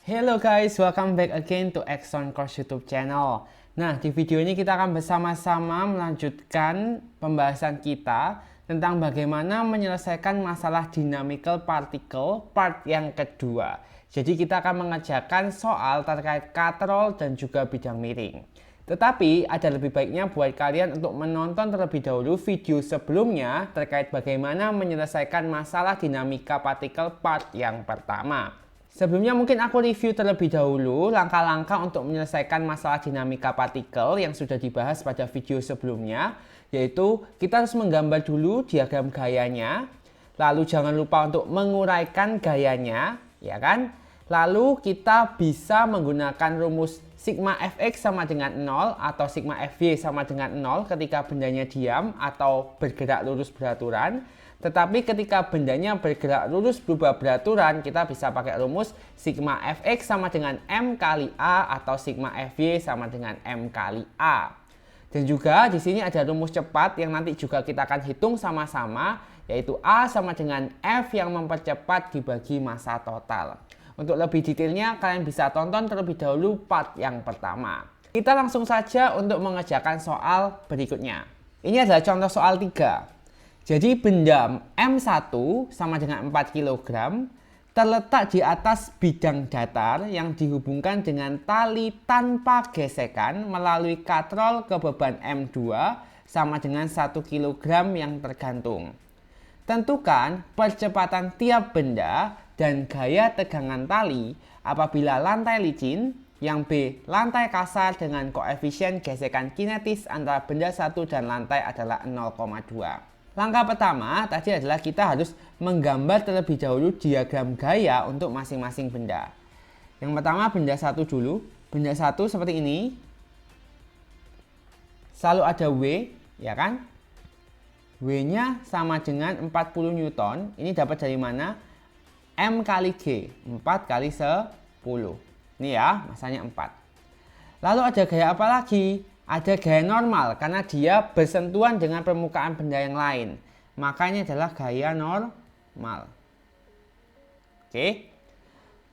Hello guys, welcome back again to Exxon Course YouTube channel. Nah, di video ini kita akan bersama-sama melanjutkan pembahasan kita tentang bagaimana menyelesaikan masalah dynamical particle part yang kedua. Jadi kita akan mengerjakan soal terkait katrol dan juga bidang miring. Tetapi ada lebih baiknya buat kalian untuk menonton terlebih dahulu video sebelumnya terkait bagaimana menyelesaikan masalah dinamika partikel part yang pertama. Sebelumnya mungkin aku review terlebih dahulu langkah-langkah untuk menyelesaikan masalah dinamika partikel yang sudah dibahas pada video sebelumnya, yaitu kita harus menggambar dulu diagram gayanya, lalu jangan lupa untuk menguraikan gayanya, ya kan? Lalu kita bisa menggunakan rumus sigma fx sama dengan 0 atau sigma fy sama dengan 0 ketika bendanya diam atau bergerak lurus beraturan. Tetapi ketika bendanya bergerak lurus berubah beraturan, kita bisa pakai rumus sigma fx sama dengan m kali a atau sigma fy sama dengan m kali a. Dan juga di sini ada rumus cepat yang nanti juga kita akan hitung sama-sama, yaitu a sama dengan f yang mempercepat dibagi massa total. Untuk lebih detailnya kalian bisa tonton terlebih dahulu part yang pertama. Kita langsung saja untuk mengerjakan soal berikutnya. Ini adalah contoh soal 3. Jadi benda M1 sama dengan 4 kg terletak di atas bidang datar yang dihubungkan dengan tali tanpa gesekan melalui katrol ke beban M2 sama dengan 1 kg yang tergantung. Tentukan percepatan tiap benda dan gaya tegangan tali apabila lantai licin, yang B lantai kasar dengan koefisien gesekan kinetis antara benda satu dan lantai adalah 0,2. Langkah pertama tadi adalah kita harus menggambar terlebih dahulu diagram gaya untuk masing-masing benda. Yang pertama benda satu dulu. Benda satu seperti ini. Selalu ada W, ya kan? W-nya sama dengan 40 Newton. Ini dapat dari mana? M kali G, 4 kali 10. Ini ya, masanya 4. Lalu ada gaya apa lagi? Ada gaya normal karena dia bersentuhan dengan permukaan benda yang lain. Makanya adalah gaya normal. Oke.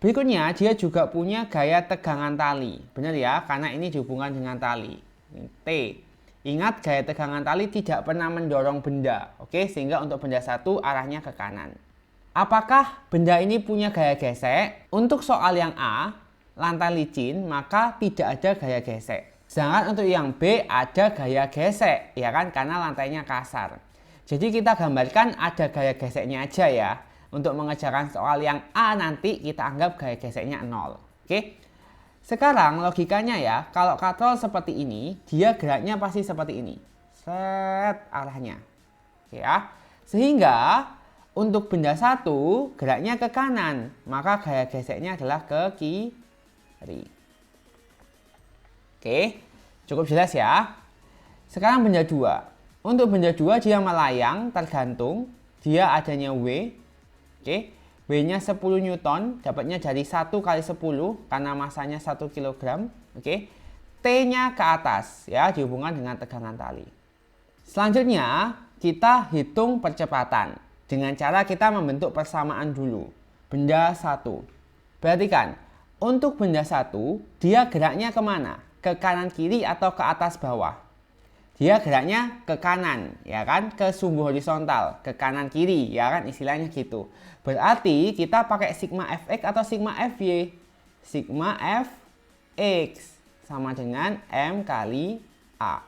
Berikutnya dia juga punya gaya tegangan tali. Benar ya, karena ini dihubungkan dengan tali. T. Ingat gaya tegangan tali tidak pernah mendorong benda. Oke, sehingga untuk benda satu arahnya ke kanan. Apakah benda ini punya gaya gesek? Untuk soal yang A, lantai licin, maka tidak ada gaya gesek. Sedangkan untuk yang B ada gaya gesek, ya kan, karena lantainya kasar. Jadi kita gambarkan ada gaya geseknya aja ya. Untuk mengerjakan soal yang A nanti kita anggap gaya geseknya 0. Oke. Sekarang logikanya ya, kalau katrol seperti ini, dia geraknya pasti seperti ini. Set arahnya. Oke ya. Sehingga untuk benda satu geraknya ke kanan, maka gaya geseknya adalah ke kiri. Oke, cukup jelas ya. Sekarang benda 2. Untuk benda 2 dia melayang tergantung. Dia adanya W. Oke, W-nya 10 Newton. Dapatnya dari 1 kali 10 karena masanya 1 kg. Oke, T-nya ke atas ya, dihubungkan dengan tegangan tali. Selanjutnya kita hitung percepatan. Dengan cara kita membentuk persamaan dulu. Benda 1. Perhatikan, untuk benda 1 dia geraknya kemana? Ke kanan kiri atau ke atas bawah? Dia geraknya ke kanan, ya kan, ke sumbu horizontal, ke kanan kiri, ya kan, istilahnya gitu. Berarti kita pakai sigma fx atau sigma fy. Sigma fx sama dengan m kali a.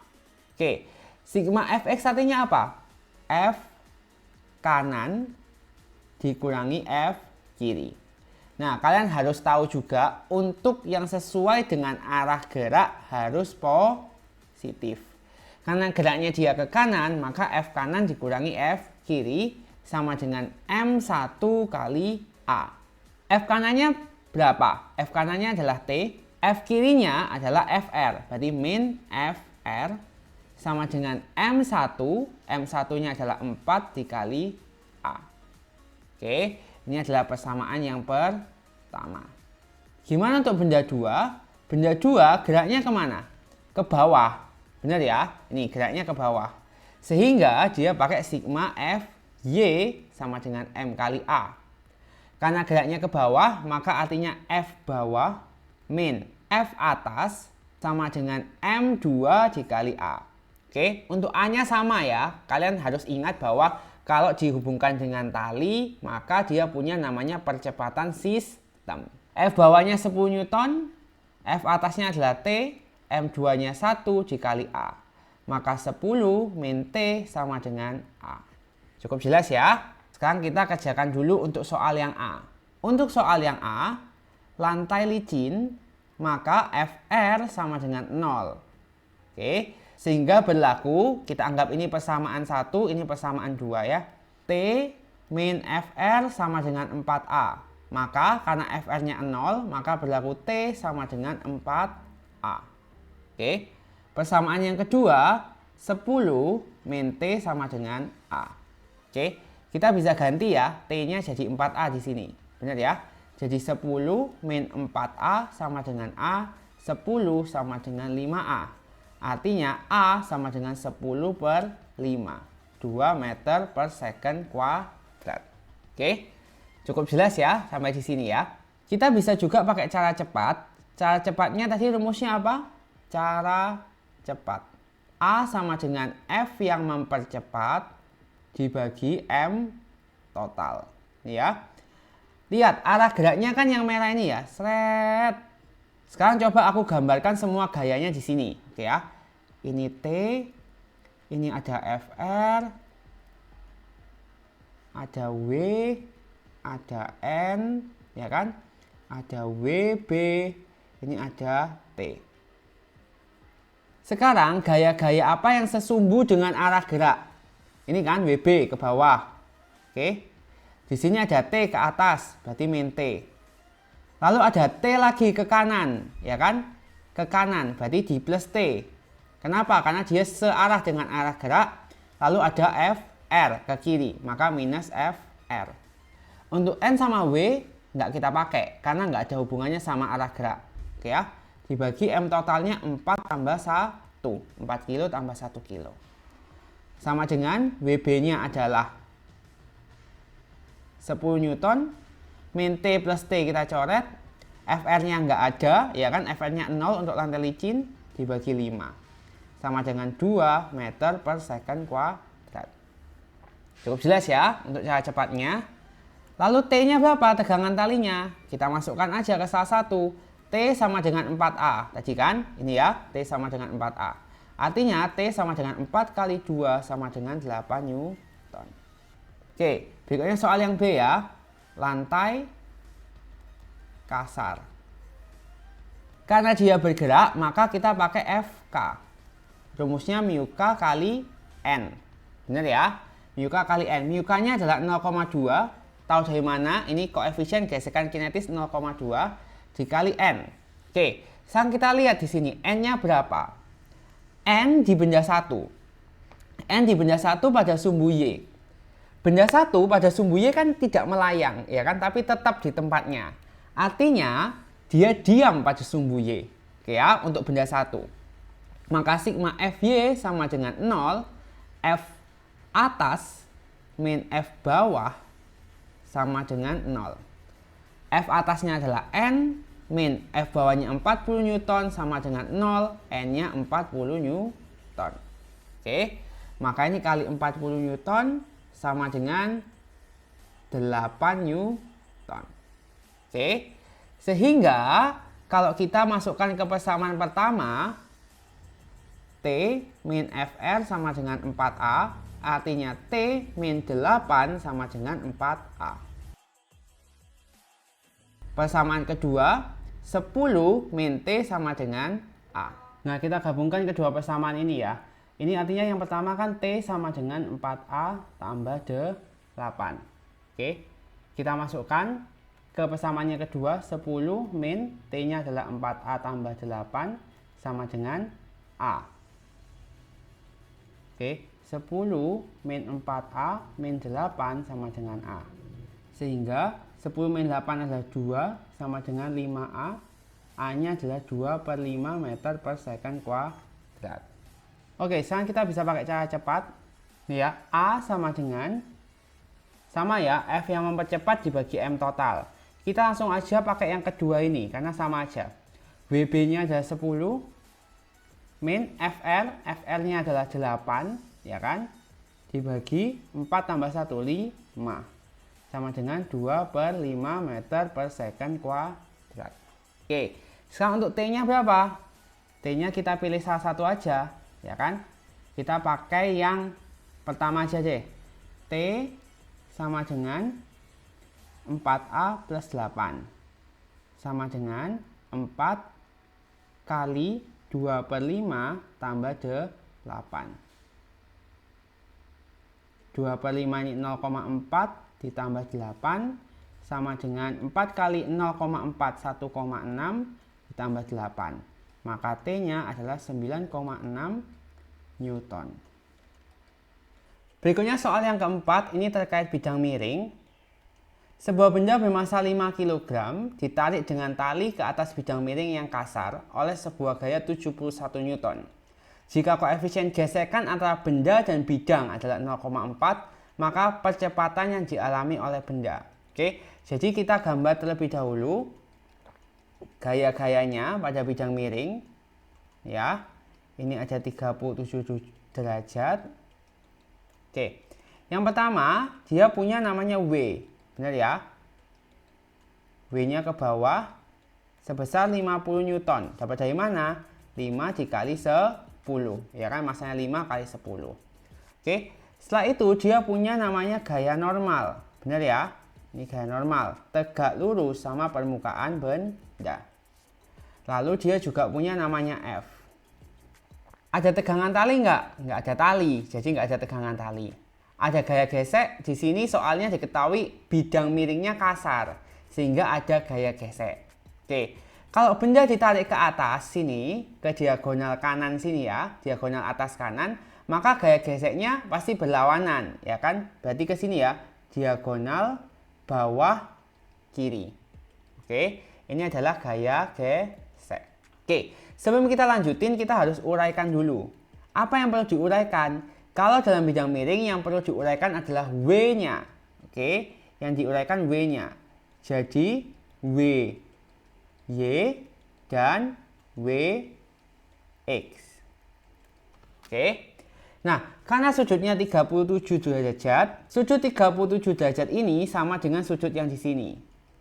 Oke, sigma fx artinya apa? F kanan dikurangi f kiri. Nah, kalian harus tahu juga untuk yang sesuai dengan arah gerak harus positif. Karena geraknya dia ke kanan, maka F kanan dikurangi F kiri sama dengan M1 kali A. F kanannya berapa? F kanannya adalah T, F kirinya adalah FR. Berarti min FR sama dengan M1, M1-nya adalah 4 dikali A. Oke. Ini adalah persamaan yang pertama. Gimana untuk benda 2? Benda 2 geraknya kemana? Ke bawah. Benar ya? Ini geraknya ke bawah. Sehingga dia pakai sigma Fy sama dengan M kali A. Karena geraknya ke bawah, maka artinya F bawah min F atas sama dengan M2 dikali A. Oke, untuk A-nya sama ya. Kalian harus ingat bahwa kalau dihubungkan dengan tali, maka dia punya namanya percepatan sistem. F bawahnya 10 Newton, F atasnya adalah T, M2-nya 1 dikali A. Maka 10 min T sama dengan A. Cukup jelas ya? Sekarang kita kerjakan dulu untuk soal yang A. Untuk soal yang A, lantai licin, maka Fr sama dengan 0. Oke, sehingga berlaku, kita anggap ini persamaan 1, ini persamaan 2 ya. T min Fr sama dengan 4A. Maka karena Fr-nya 0, maka berlaku T sama dengan 4A. Oke, persamaan yang kedua, 10 min T sama dengan A. Oke. Kita bisa ganti ya, T-nya jadi 4A di sini. Benar ya? Jadi 10 min 4A sama dengan A, 10 sama dengan 5A. Artinya A sama dengan 10 per 5. 2 meter per second kuadrat. Oke? Cukup jelas ya sampai di sini ya. Kita bisa juga pakai cara cepat. Cara cepatnya tadi rumusnya apa? Cara cepat. A sama dengan F yang mempercepat dibagi M total. Ya. Lihat arah geraknya kan yang merah ini ya. Sret. Sekarang coba aku gambarkan semua gayanya di sini. Oke ya. Ini T. Ini ada FR. Ada W. Ada N. Ya kan. Ada WB. Ini ada T. Sekarang gaya-gaya apa yang sesumbu dengan arah gerak? Ini kan WB ke bawah. Oke. Di sini ada T ke atas, berarti min T. Lalu ada T lagi ke kanan, ya kan? Ke kanan, berarti di plus T. Kenapa? Karena dia searah dengan arah gerak. Lalu ada FR ke kiri, maka minus FR. Untuk N sama W nggak kita pakai, karena nggak ada hubungannya sama arah gerak. Oke ya. Dibagi M totalnya 4 tambah 1. 4 kilo tambah 1 kilo. Sama dengan WB-nya adalah 10 Newton, min T plus T kita coret, FR-nya nggak ada, ya kan, FR-nya 0 untuk lantai licin, dibagi 5. Sama dengan 2 meter per second kuadrat. Cukup jelas ya untuk cara cepatnya. Lalu T-nya berapa tegangan talinya? Kita masukkan aja ke salah satu. T sama dengan 4A, tadi kan, ini ya, T sama dengan 4A. Artinya T sama dengan 4 kali 2 sama dengan 8 Newton. Oke, berikutnya soal yang B ya. Lantai kasar. Karena dia bergerak, maka kita pakai FK. Rumusnya mu K kali N. Benar ya? Mu K kali N. Mu K-nya adalah 0,2. Tahu dari mana? Ini koefisien gesekan kinetis 0,2 dikali N. Oke, sekarang kita lihat di sini N-nya berapa? N di benda 1. N di benda 1 pada sumbu Y. Benda 1 pada sumbu Y kan tidak melayang, ya kan, tapi tetap di tempatnya. Artinya dia diam pada sumbu Y. Oke ya, untuk benda 1. Maka sigma Fy sama dengan 0, F atas min F bawah sama dengan 0. F atasnya adalah N, min F bawahnya 40 Newton sama dengan 0, N-nya 40 Newton. Oke, maka ini kali 40 Newton sama dengan 8 Newton. Oke, sehingga kalau kita masukkan ke persamaan pertama, T min Fr sama dengan 4A, artinya T min 8 sama dengan 4A. Persamaan kedua, 10 min T sama dengan A. Nah, kita gabungkan kedua persamaan ini ya. Ini artinya yang pertama kan T sama dengan 4A tambah 8. Oke, kita masukkan ke persamaannya kedua, 10 min T-nya adalah 4A tambah 8 sama dengan A. Oke, 10 min 4A min 8 sama dengan A. Sehingga 10 min 8 adalah 2 sama dengan 5A. A-nya adalah 2 per 5 meter per second kuadrat. Oke, sekarang kita bisa pakai cara cepat. Nih ya, A sama dengan 1 Sama ya, F yang mempercepat dibagi M total. Kita langsung aja pakai yang kedua ini, karena sama aja. WB-nya adalah 10, min FR-nya adalah 8, ya kan? Dibagi 4 tambah 1, 5. Sama dengan 2/5 meter per second kuadrat. Oke, sekarang untuk T-nya berapa? T-nya kita pilih salah satu aja, ya kan? Kita pakai yang pertama aja deh. T sama dengan 4A plus 8. Sama dengan 4 kali 2/5 tambah 8. 2/5 ini 0,4 ditambah 8 sama dengan 4 kali 0,4 1,6 ditambah 8. Maka T-nya adalah 9,6 Newton. Berikutnya soal yang keempat, ini terkait bidang miring. Sebuah benda bermassa 5 kg ditarik dengan tali ke atas bidang miring yang kasar oleh sebuah gaya 71 Newton. Jika koefisien gesekan antara benda dan bidang adalah 0,4, maka percepatan yang dialami oleh benda. Oke, jadi kita gambar terlebih dahulu gaya-gayanya pada bidang miring. Ya, ini ada 37 derajat. Oke, yang pertama dia punya namanya W, benar ya? W-nya ke bawah sebesar 50 Newton. Dapat dari mana? 5 dikali 10, ya kan? Massanya 5 kali 10. Oke, setelah itu dia punya namanya gaya normal, benar ya? Ini gaya normal, tegak lurus sama permukaan benda. Lalu dia juga punya namanya F. Ada tegangan tali nggak? Nggak ada tali, jadi nggak ada tegangan tali. Ada gaya gesek, di sini soalnya diketahui bidang miringnya kasar, sehingga ada gaya gesek. Oke, kalau benda ditarik ke atas sini, ke diagonal kanan sini ya, diagonal atas kanan, maka gaya geseknya pasti berlawanan, ya kan? Berarti ke sini ya, diagonal bawah kiri. Oke, ini adalah gaya gesek. Oke, sebelum kita lanjutin, kita harus uraikan dulu. Apa yang perlu diuraikan? Kalau dalam bidang miring yang perlu diuraikan adalah W-nya. Oke, yang diuraikan W-nya. Jadi W Y dan W X. Oke. Nah, karena sudutnya 37 derajat, sudut 37 derajat ini sama dengan sudut yang di sini.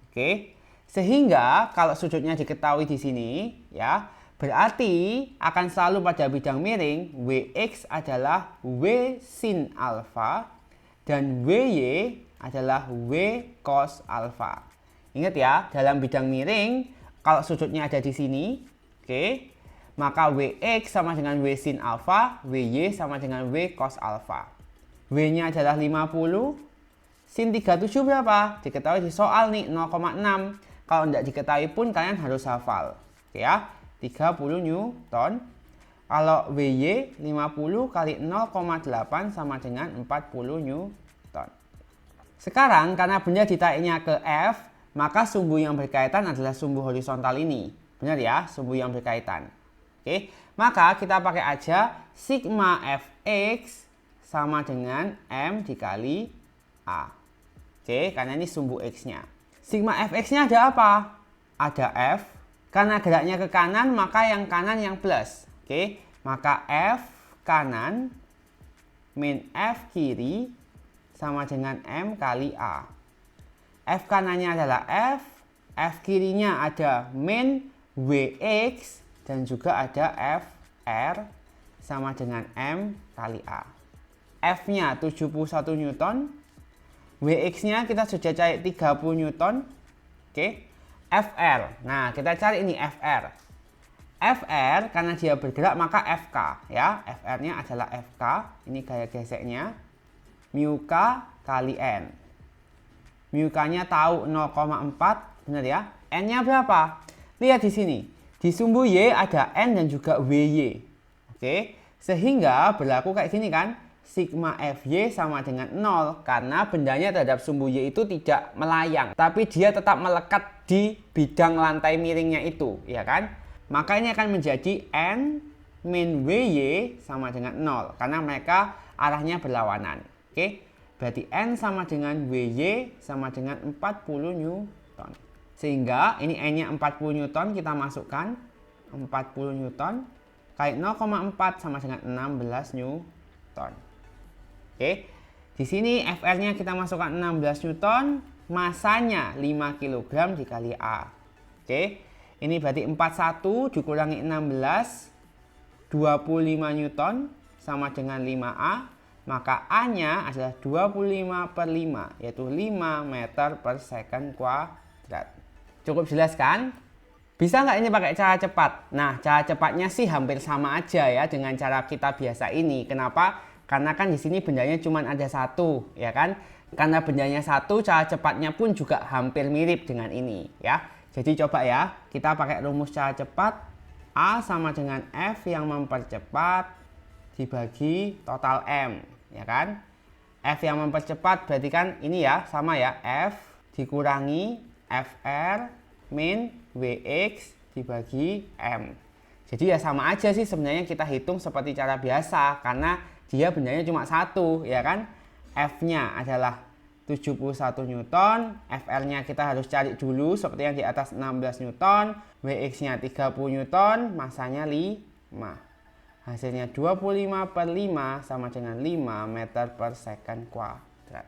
Oke. Sehingga kalau sudutnya diketahui di sini, ya, berarti akan selalu pada bidang miring Wx adalah W sin alfa dan Wy adalah W cos alfa. Ingat ya, dalam bidang miring kalau sudutnya ada di sini, oke, maka Wx sama dengan W sin alfa, Wy sama dengan W cos alfa. W-nya adalah 50, sin 37 berapa? Diketahui di soal nih, 0,6. Kalau tidak diketahui pun kalian harus hafal. Oke ya, 30 Newton. Kalau Wy 50 kali 0,8 sama dengan 40 Newton. Sekarang karena benda ditariknya ke F, maka sumbu yang berkaitan adalah sumbu horizontal ini. Benar ya, sumbu yang berkaitan. Oke, maka kita pakai aja sigma Fx sama dengan M dikali A. Oke, karena ini sumbu X-nya. Sigma Fx-nya ada apa? Ada F. Karena geraknya ke kanan, maka yang kanan yang plus. Oke, maka F kanan min F kiri sama dengan M kali A. F kanannya adalah F. F kirinya ada min Wx. Dan juga ada Fr sama dengan M kali A. F-nya 71 Newton. Wx-nya kita sudah cari 30 Newton. Oke. Fr. Nah, kita cari ini Fr. Fr karena dia bergerak maka Fk ya. Fr-nya adalah Fk. Ini gaya geseknya. Mu K kali N. Mu K-nya tahu 0,4, benar ya? N-nya berapa? Lihat di sini. Di sumbu Y ada N dan juga WY. Oke. Sehingga berlaku kayak gini kan? Sigma Fy sama dengan 0 karena bendanya terhadap sumbu Y itu tidak melayang, tapi dia tetap melekat di bidang lantai miringnya itu, ya kan? Maka ini akan menjadi N min Wy sama dengan 0 karena mereka arahnya berlawanan. Oke. Berarti N sama dengan WY sama dengan 40 Newton. Sehingga ini N-nya 40 Newton, kita masukkan 40 Newton kali 0,4 sama dengan 16 Newton. Oke. Di sini FR-nya kita masukkan 16 Newton, masanya 5 kg dikali A. Oke. Ini berarti 41 dikurangi 16, 25 Newton sama dengan 5A. Maka A-nya adalah 25/5, yaitu 5 meter per second kuadrat. Cukup jelas kan? Bisa nggak ini pakai cara cepat? Nah, cara cepatnya sih hampir sama aja ya dengan cara kita biasa ini. Kenapa? Karena kan di sini bendanya cuma ada satu, ya kan? Karena bendanya satu, cara cepatnya pun juga hampir mirip dengan ini, ya. Jadi coba ya, kita pakai rumus cara cepat. A sama dengan F yang mempercepat dibagi total M, ya kan? F yang mempercepat berarti kan ini ya, sama ya, F dikurangi FR min Wx dibagi M. Jadi ya sama aja sih sebenarnya, kita hitung seperti cara biasa karena dia bendanya cuma satu, ya kan? F-nya adalah 71 Newton, FR-nya kita harus cari dulu seperti yang di atas 16 Newton, Wx-nya 30 Newton, masanya 5. Hasilnya 25/5 sama dengan 5 meter per second kuadrat.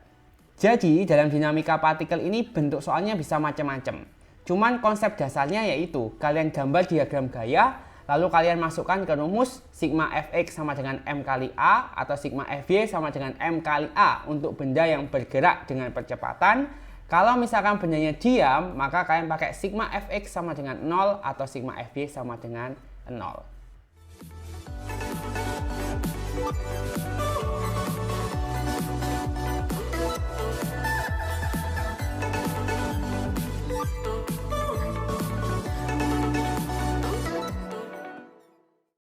Jadi dalam dinamika partikel ini bentuk soalnya bisa macam-macam. Cuman konsep dasarnya yaitu kalian gambar diagram gaya, lalu kalian masukkan ke rumus sigma Fx sama dengan M kali A atau sigma Fy sama dengan M kali A untuk benda yang bergerak dengan percepatan. Kalau misalkan bendanya diam, maka kalian pakai sigma Fx sama dengan 0 atau sigma Fy sama dengan 0.